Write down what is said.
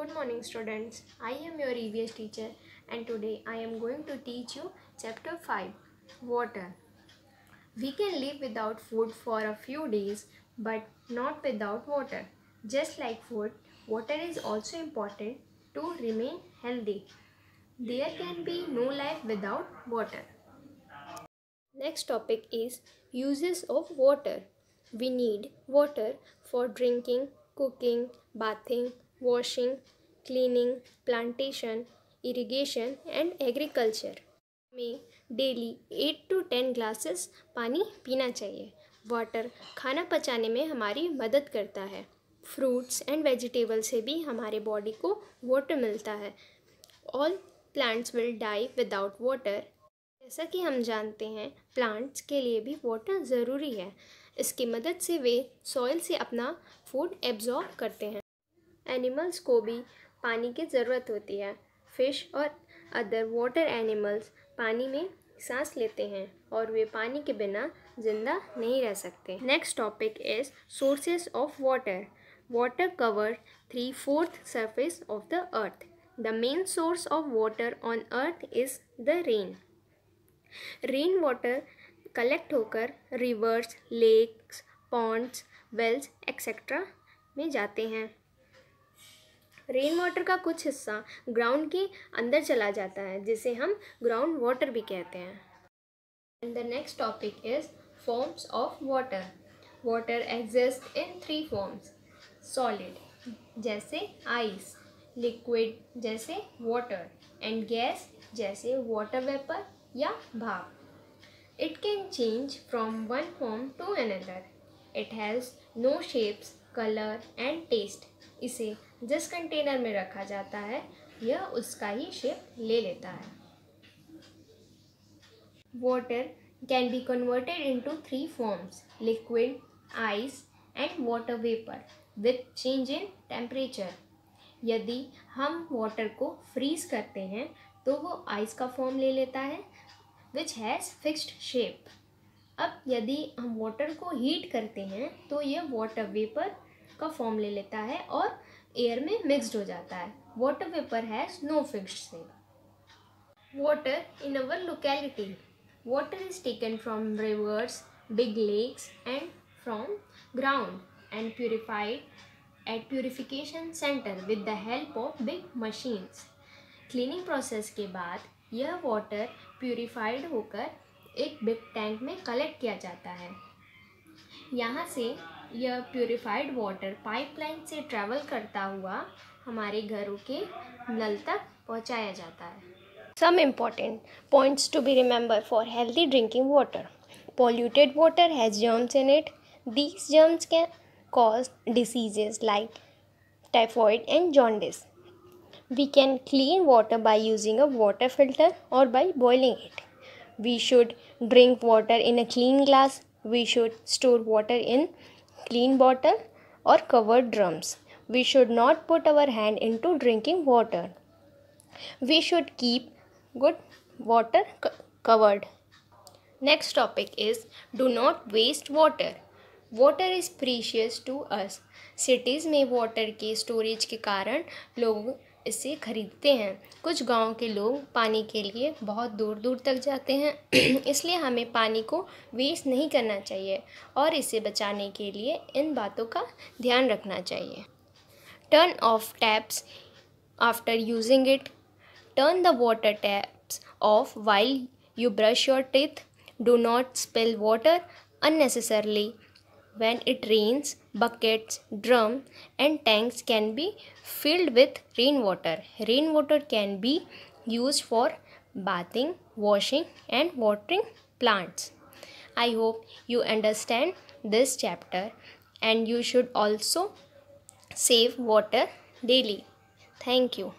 Good morning students, I am your EVS teacher and today I am going to teach you chapter 5, Water. We can live without food for a few days but not without water. Just like food, water is also important to remain healthy. There can be no life without water. Next topic is uses of water. We need water for drinking, cooking, bathing, washing, cleaning, plantation, irrigation and agriculture. हमें daily 8 to 10 glasses पानी पीना चाहिए. Water खाना पचाने में हमारी मदद करता है. फ्रूट्स एंड वेजिटेबल से भी हमारे बॉडी को वाटर मिलता है. All plants will die without water. जैसा कि हम जानते हैं प्लांट्स के लिए भी वाटर ज़रूरी है. इसकी मदद से वे सॉइल से अपना फूड एब्जॉर्ब करते हैं. एनिमल्स को भी पानी की ज़रूरत होती है. फिश और अदर वाटर एनिमल्स पानी में सांस लेते हैं और वे पानी के बिना ज़िंदा नहीं रह सकते. Next topic is sources of water. Water cover 3/4 surface of the earth. The main source of water on earth is the rain. Rain water collect होकर rivers, lakes, ponds, wells etcetera में जाते हैं. रेन वाटर का कुछ हिस्सा ground के अंदर चला जाता है जिसे हम ग्राउंड वाटर भी कहते हैं. And the next topic is forms of water. Water exist in 3 forms. Solid जैसे आइस, लिक्विड जैसे वाटर एंड गैस जैसे वाटर वेपर या भाप. It can change from one form to another. It has no shapes, color and taste. इसे जिस container में रखा जाता है यह उसका ही शेप ले लेता है. Water can be converted into 3 forms: liquid, ice and water vapor with change in temperature. यदि हम वाटर को फ्रीज करते हैं तो वो आइस का फॉर्म ले लेता है which has fixed shape. अब यदि हम वाटर को हीट करते हैं तो यह वाटर वेपर का फॉर्म ले लेता है और एयर में मिक्सड हो जाता है. Water vapour has no fixed shape. Water in our locality. Water is taken from rivers, big lakes and from ground and purified at purification centre with the help of big machines. Cleaning process के बाद यह water purified होकर एक big tank में collect किया जाता है. यहाँ से यह प्यूरिफाइड वाटर पाइपलाइन से ट्रैवल करता हुआ हमारे घरों के नल तक पहुँचाया जाता है. Some important points to be remembered for healthy drinking water. Polluted water has germs in it. These germs can cause diseases like typhoid and jaundice. We can clean water by using a water filter or by boiling it. We should drink water in a clean glass. We should store water in clean bottle or covered drums. We should not put our hand into drinking water. We should keep good water covered. Next topic is do not waste water. Water is precious to us. Cities में water के storage के कारण लोग इसे खरीदते हैं. कुछ गांव के लोग पानी के लिए बहुत दूर दूर तक जाते हैं. इसलिए हमें पानी को वेस्ट नहीं करना चाहिए और इसे बचाने के लिए इन बातों का ध्यान रखना चाहिए. Turn off taps after using it. Turn the water taps of while you brush your teeth. Do not spill water unnecessarily. When it rains, buckets, drum and tanks can be filled with rainwater. Rainwater can be used for bathing, washing and watering plants. I hope you understand this chapter and you should also save water daily. Thank you.